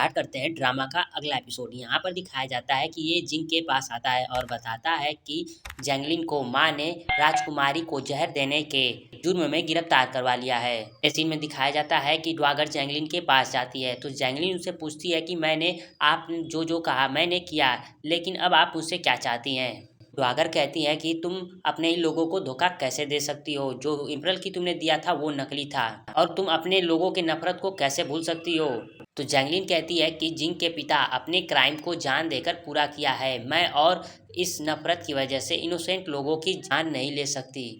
Start करते हैं drama का अगला एपिसोड। यहाँ पर दिखाया जाता है कि ये जिंग के पास आता है और बताता है कि जैंगलिन को माँ ने राजकुमारी को जहर देने के जुर्म में गिरफ्तार करवा लिया है। इस सीन में दिखाया जाता है कि ड्वागर जैंगलिन के पास जाती है तो जैंगलिन उसे पूछती है कि मैंने आप जो कहा मैंने किया, लेकिन अब आप मुझसे क्या चाहती हैं। ड्वागर कहती है कि तुम अपने ही लोगों को धोखा कैसे दे सकती हो, जो इम्परल की तुमने दिया था वो नकली था, और तुम अपने लोगों के नफरत को कैसे भूल सकती हो। तो जैंगलिन कहती है कि जिंग के पिता अपने क्राइम को जान देकर पूरा किया है, मैं और इस नफरत की वजह से इनोसेंट लोगों की जान नहीं ले सकती।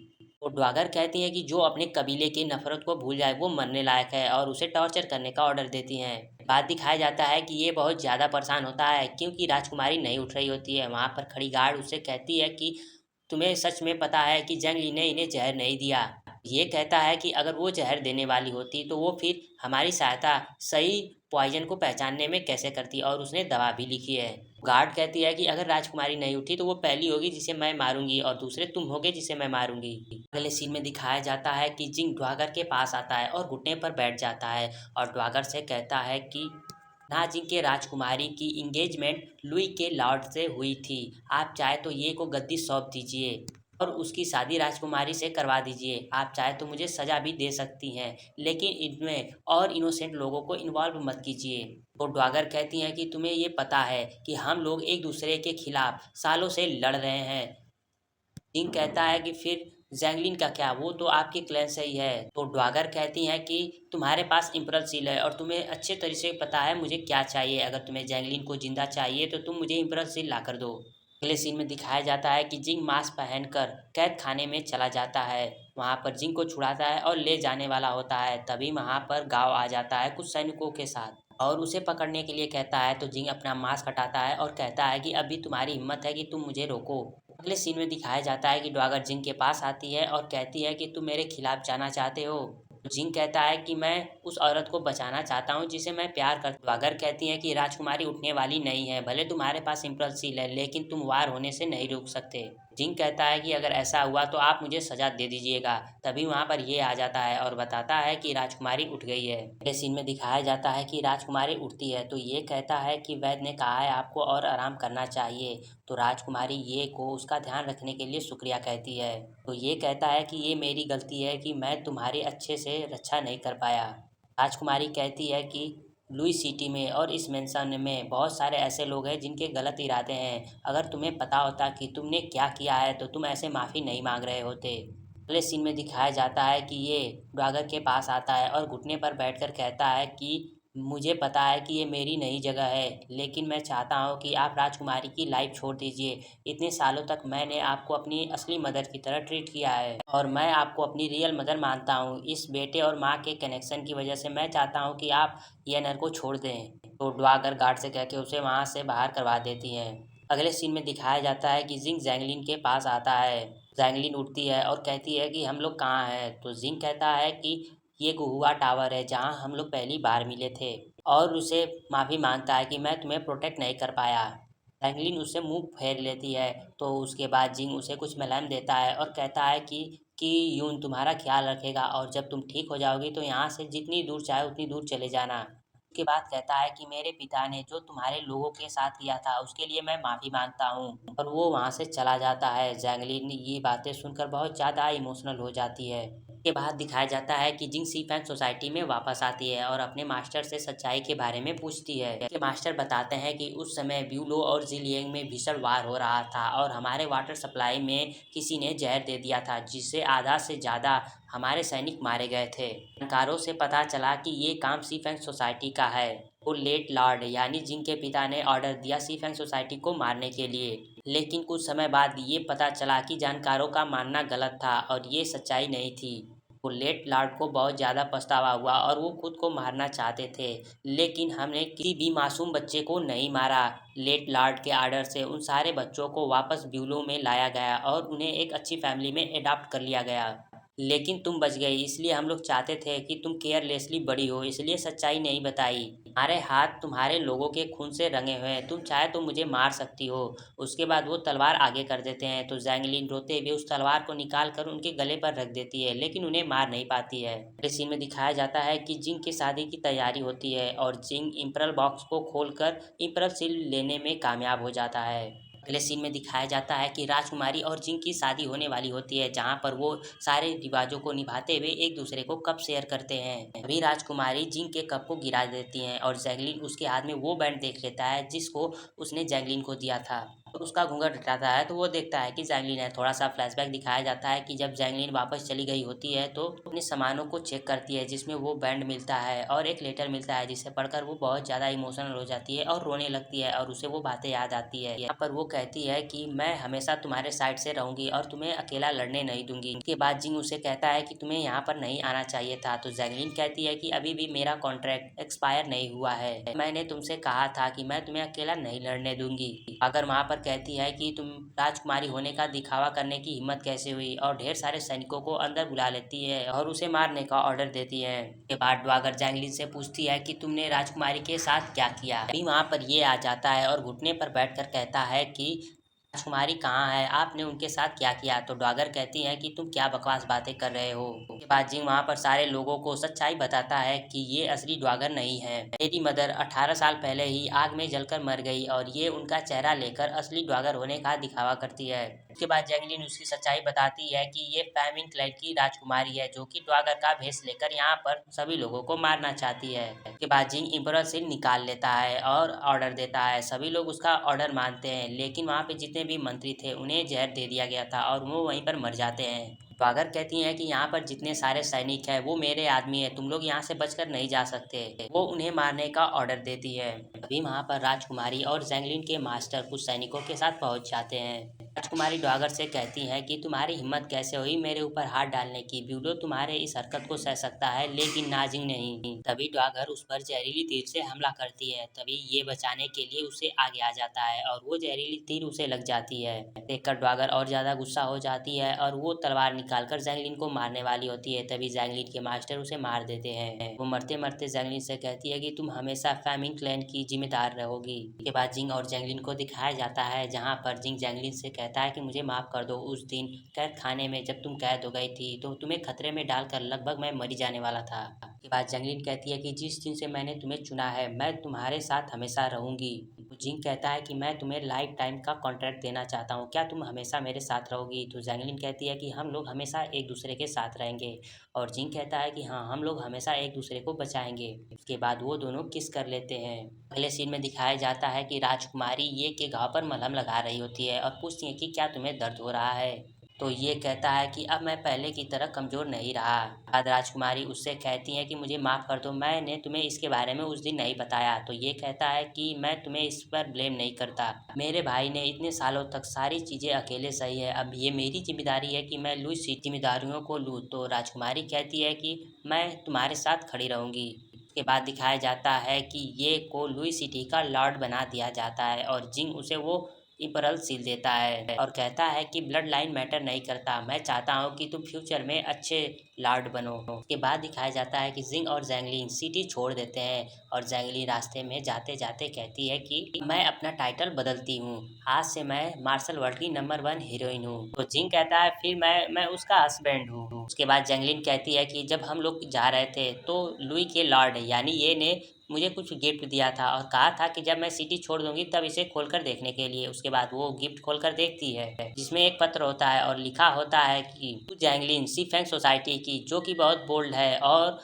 तो ड्वागर कहती है कि जो अपने कबीले की नफरत को भूल जाए वो मरने लायक है और उसे टॉर्चर करने का ऑर्डर देती हैं। बाद दिखाया जाता है कि ये बहुत ज़्यादा परेशान होता है क्योंकि राजकुमारी नहीं उठ रही होती है। वहाँ पर खड़ी गार्ड उससे कहती है कि तुम्हें सच में पता है कि जंगली ने इन्हें जहर नहीं दिया। ये कहता है कि अगर वो जहर देने वाली होती तो वो फिर हमारी सहायता सही पॉइजन को पहचानने में कैसे करती, और उसने दवा भी लिखी है। गार्ड कहती है कि अगर राजकुमारी नहीं उठी तो वो पहली होगी जिसे मैं मारूंगी और दूसरे तुम होगे जिसे मैं मारूंगी। अगले सीन में दिखाया जाता है कि जिंग ड्वागर के पास आता है और घुटने पर बैठ जाता है और ड्वागर से कहता है कि नाजिंग के राजकुमारी की इंगेजमेंट लुई के लॉर्ड से हुई थी, आप चाहे तो ये को गद्दी सौंप दीजिए और उसकी शादी राजकुमारी से करवा दीजिए। आप चाहे तो मुझे सजा भी दे सकती हैं, लेकिन इनमें और इनोसेंट लोगों को इन्वॉल्व मत कीजिए। तो ड्वागर कहती हैं कि तुम्हें ये पता है कि हम लोग एक दूसरे के खिलाफ सालों से लड़ रहे हैं। किंग कहता है कि फिर जैंगलिन का क्या, वो तो आपके क्लैन से ही है। तो ड्वागर कहती हैं कि तुम्हारे पास इम्परल सील है और तुम्हें अच्छे तरीके से पता है मुझे क्या चाहिए, अगर तुम्हें जैंगलिन को जिंदा चाहिए तो तुम मुझे इम्परल सील ला कर दो। अगले सीन में दिखाया जाता है कि जिंग मास्क पहनकर कैद खाने में चला जाता है। वहाँ पर जिंग को छुड़ाता है और ले जाने वाला होता है, तभी वहाँ पर गाँव आ जाता है कुछ सैनिकों के साथ और उसे पकड़ने के लिए कहता है। तो जिंग अपना मास्क हटाता है और कहता है कि अभी तुम्हारी हिम्मत है कि तुम मुझे रोको। अगले सीन में दिखाया जाता है कि ड्वागर जिंग के पास आती है और कहती है कि तुम मेरे खिलाफ जाना चाहते हो। जिंग कहता है कि मैं उस औरत को बचाना चाहता हूँ जिसे मैं प्यार कर। ड्वागर कहती है कि राजकुमारी उठने वाली नहीं है, भले तुम्हारे पास इम्पल्स सील है लेकिन तुम वार होने से नहीं रुक सकते। जिंग कहता है कि अगर ऐसा हुआ तो आप मुझे सजा दे दीजिएगा। तभी वहाँ पर ये आ जाता है और बताता है कि राजकुमारी उठ गई है। अगले सीन में दिखाया जाता है कि राजकुमारी उठती है तो ये कहता है कि वैद्य ने कहा है आपको और आराम करना चाहिए। तो राजकुमारी ये को उसका ध्यान रखने के लिए शुक्रिया कहती है। तो ये कहता है कि ये मेरी गलती है कि मैं तुम्हारी अच्छे से रक्षा नहीं कर पाया। राजकुमारी कहती है कि लुई सिटी में और इस मेंशन में बहुत सारे ऐसे लोग हैं जिनके गलत इरादे हैं, अगर तुम्हें पता होता कि तुमने क्या किया है तो तुम ऐसे माफ़ी नहीं मांग रहे होते। अगले सीन में दिखाया जाता है कि ये ड्वागर के पास आता है और घुटने पर बैठकर कहता है कि मुझे पता है कि ये मेरी नई जगह है, लेकिन मैं चाहता हूँ कि आप राजकुमारी की लाइफ छोड़ दीजिए। इतने सालों तक मैंने आपको अपनी असली मदर की तरह ट्रीट किया है और मैं आपको अपनी रियल मदर मानता हूँ। इस बेटे और माँ के कनेक्शन की वजह से मैं चाहता हूँ कि आप ये नर को छोड़ दें। तो ड्वागर गार्ड से कह के उसे वहाँ से बाहर करवा देती हैं। अगले सीन में दिखाया जाता है कि जिंग जैंगलिन के पास आता है। जैंगलिन उठती है और कहती है कि हम लोग कहाँ हैं। तो जिंग कहता है कि ये गुहुआ टावर है जहाँ हम लोग पहली बार मिले थे, और उसे माफ़ी मांगता है कि मैं तुम्हें प्रोटेक्ट नहीं कर पाया। जैंगलिन उससे मुंह फेर लेती है। तो उसके बाद जिंग उसे कुछ मलहम देता है और कहता है कि यून तुम्हारा ख्याल रखेगा और जब तुम ठीक हो जाओगी तो यहाँ से जितनी दूर चाहे उतनी दूर चले जाना। उसके बाद कहता है कि मेरे पिता ने जो तुम्हारे लोगों के साथ किया था उसके लिए मैं माफ़ी मांगता हूँ, और वो वहाँ से चला जाता है। जैंगलिन ये बातें सुनकर बहुत ज़्यादा इमोशनल हो जाती है। के बाद दिखाया जाता है कि जिंग सीफैन सोसाइटी में वापस आती है और अपने मास्टर से सच्चाई के बारे में पूछती है। कि मास्टर बताते हैं कि उस समय ब्यूलो और जिलियंग में भीषण वार हो रहा था और हमारे वाटर सप्लाई में किसी ने जहर दे दिया था जिससे आधा से ज़्यादा हमारे सैनिक मारे गए थे। जानकारों से पता चला कि ये काम सीफैन सोसाइटी का है। वो लेट लॉर्ड यानी जिंग के पिता ने ऑर्डर दिया सीफैन सोसाइटी को मारने के लिए, लेकिन कुछ समय बाद ये पता चला कि जानकारों का मानना गलत था और ये सच्चाई नहीं थी। वो लेट लॉर्ड को बहुत ज़्यादा पछतावा हुआ और वो खुद को मारना चाहते थे, लेकिन हमने किसी भी मासूम बच्चे को नहीं मारा। लेट लॉर्ड के आर्डर से उन सारे बच्चों को वापस ब्यूलो में लाया गया और उन्हें एक अच्छी फैमिली में अडॉप्ट कर लिया गया। लेकिन तुम बच गई, इसलिए हम लोग चाहते थे कि तुम केयरलेसली बड़ी हो, इसलिए सच्चाई नहीं बताई। तुम्हारे हाथ तुम्हारे लोगों के खून से रंगे हुए हैं, तुम चाहे तो मुझे मार सकती हो। उसके बाद वो तलवार आगे कर देते हैं तो जैंगलिन रोते हुए उस तलवार को निकाल कर उनके गले पर रख देती है, लेकिन उन्हें मार नहीं पाती है। इस सीन में दिखाया जाता है कि जिंग की शादी की तैयारी होती है और जिंग इम्परल बॉक्स को खोलकर इम्परल सील लेने में कामयाब हो जाता है। अगले सीन में दिखाया जाता है कि राजकुमारी और जिंग की शादी होने वाली होती है, जहाँ पर वो सारे रिवाजों को निभाते हुए एक दूसरे को कप शेयर करते हैं। अभी राजकुमारी जिंग के कप को गिरा देती हैं और जैगलिन उसके हाथ में वो बैंड देख लेता है जिसको उसने जैगलिन को दिया था। तो उसका घूंघट हटाता है तो वो देखता है कि जैगलिन है। थोड़ा सा फ्लैशबैक दिखाया जाता है कि जब जैगलिन वापस चली गई होती है तो अपने सामानों को चेक करती है, जिसमें वो बैंड मिलता है और एक लेटर मिलता है, जिसे पढ़कर वो बहुत ज़्यादा इमोशनल हो जाती है और रोने लगती है और उसे वो बातें याद आती है। यहाँ पर वो कहती है कि मैं हमेशा तुम्हारे साइड से रहूंगी और तुम्हें अकेला लड़ने नहीं दूंगी। इसके बाद जिंग उसे कहता है कि तुम्हें यहाँ पर नहीं आना चाहिए था, तो जैगलिन कहती है कि अभी भी मेरा कॉन्ट्रैक्ट एक्सपायर नहीं हुआ है, मैंने तुमसे कहा था कि मैं तुम्हें अकेला नहीं लड़ने दूंगी। अगर वहाँ पर कहती है कि तुम राजकुमारी होने का दिखावा करने की हिम्मत कैसे हुई, और ढेर सारे सैनिकों को अंदर बुला लेती है और उसे मारने का ऑर्डर देती है। के बाद ड्वागर जैंगलिन से पूछती है कि तुमने राजकुमारी के साथ क्या किया। अभी वहाँ पर ये आ जाता है और घुटने पर बैठकर कहता है कि राजकुमारी कहाँ है, आपने उनके साथ क्या किया। तो ड्वागर कहती है कि तुम क्या बकवास बातें कर रहे हो। उसके बाद जिंग वहाँ पर सारे लोगों को सच्चाई बताता है कि ये असली ड्वागर नहीं है। मेरी मदर 18 साल पहले ही आग में जलकर मर गई और ये उनका चेहरा लेकर असली ड्वागर होने का दिखावा करती है। उसके बाद जैंगलिन उसकी सच्चाई बताती है कि ये फैमिंग क्लैन की राजकुमारी है, जो कि ड्वागर का भेष लेकर यहाँ पर सभी लोगों को मारना चाहती है। उसके बाद जिंग इम्परल से निकाल लेता है और ऑर्डर देता है। सभी लोग उसका ऑर्डर मानते हैं, लेकिन वहाँ पे जितने भी मंत्री थे उन्हें जहर दे दिया गया था और वो वहीं पर मर जाते हैं। ड्वागर कहती हैं कि यहाँ पर जितने सारे सैनिक हैं वो मेरे आदमी है, तुम लोग यहाँ से बचकर नहीं जा सकते। वो उन्हें मारने का ऑर्डर देती है। अभी वहाँ पर राजकुमारी और जैंगलिन के मास्टर कुछ सैनिकों के साथ पहुँच जाते हैं। राजकुमारी ड्वागर से कहती है कि तुम्हारी हिम्मत कैसे हुई मेरे ऊपर हाथ डालने की, ब्यूडो तुम्हारे इस हरकत को सह सकता है लेकिन नाजिंग नहीं। तभी ड्वागर उस पर जहरीली तीर से हमला करती है। तभी ये बचाने के लिए उसे आगे आ जाता है और वो जहरीली तीर उसे लग जाती है। देखकर ड्वागर और ज्यादा गुस्सा हो जाती है और वो तलवार निकालकर जैंगलिन को मारने वाली होती है। तभी जैंगलिन के मास्टर उसे मार देते हैं। वो मरते मरते जैंगलिन से कहती है कि तुम हमेशा फैमिंग क्लैन की जिम्मेदार रहोगी। इसके बाद जिंग और जैंगलिन को दिखाया जाता है, जहाँ पर जिंग जैंगलिन से कहता है कि मुझे माफ कर दो, उस दिन कैद खाने में जब तुम कैद हो गई थी तो तुम्हें खतरे में डालकर लगभग मैं मरी जाने वाला था। इसके बाद जैंगलिन कहती है कि जिस दिन से मैंने तुम्हें चुना है मैं तुम्हारे साथ हमेशा रहूंगी। जिंग कहता है कि मैं तुम्हें लाइफ टाइम का कॉन्ट्रैक्ट देना चाहता हूँ, क्या तुम हमेशा मेरे साथ रहोगी। तो जैंगलिन कहती है कि हम लोग हमेशा एक दूसरे के साथ रहेंगे, और जिंग कहता है कि हाँ, हम लोग हमेशा एक दूसरे को बचाएंगे। उसके बाद वो दोनों किस कर लेते हैं। अगले सीन में दिखाया जाता है कि राजकुमारी ये के घाव पर मलहम लगा रही होती है और पूछती है कि क्या तुम्हें दर्द हो रहा है। तो ये कहता है कि अब मैं पहले की तरह कमज़ोर नहीं रहा। बाद राजकुमारी उससे कहती हैं कि मुझे माफ़ कर दो, मैंने तुम्हें इसके बारे में उस दिन नहीं बताया। तो ये कहता है कि मैं तुम्हें इस पर ब्लेम नहीं करता, मेरे भाई ने इतने सालों तक सारी चीज़ें अकेले सही है, अब ये मेरी जिम्मेदारी है कि मैं लुई सी जिम्मेदारियों को लूँ। तो राजकुमारी कहती है कि मैं तुम्हारे साथ खड़ी रहूँगी। के बाद दिखाया जाता है कि ये को लुई सिटी का लॉर्ड बना दिया जाता है और जिंग उसे वो इम्परल सील देता है और कहता है कि ब्लड लाइन मैटर नहीं करता, मैं चाहता हूँ कि तुम फ्यूचर में अच्छे लॉर्ड बनो। उसके बाद दिखाया जाता है कि जिंग और जैंगलिन सिटी छोड़ देते हैं और जैंगलिन रास्ते में जाते जाते कहती है कि मैं अपना टाइटल बदलती हूँ, आज से मैं मार्शल वर्ल्ड की नंबर 1 हीरोइन हूँ। तो जिंग कहता है फिर मैं उसका हस्बैंड हूँ। उसके बाद जैंगलिन कहती है कि जब हम लोग जा रहे थे तो लुई के लॉर्ड यानी ये ने मुझे कुछ गिफ्ट दिया था और कहा था कि जब मैं सिटी छोड़ दूंगी तब इसे खोलकर देखने के लिए। उसके बाद वो गिफ्ट खोलकर देखती है, जिसमें एक पत्र होता है और लिखा होता है कि जैंगलिन सी फैंग सोसाइटी की, जो कि बहुत बोल्ड है और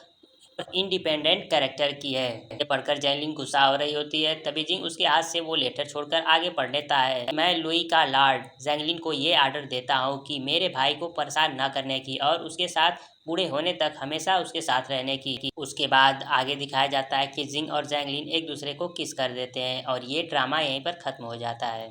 इंडिपेंडेंट कैरेक्टर की है। ये पढ़कर जैंगलिन गुस्सा हो रही होती है। तभी जिंग उसके हाथ से वो लेटर छोड़कर आगे पढ़ लेता है। मैं लुई का लॉर्ड जैंगलिन को ये आर्डर देता हूँ कि मेरे भाई को परेशान न करने की और उसके साथ बूढ़े होने तक हमेशा उसके साथ रहने की। उसके बाद आगे दिखाया जाता है कि जिंग और जैंगलिन एक दूसरे को किस कर देते हैं और ये ड्रामा यहीं पर खत्म हो जाता है।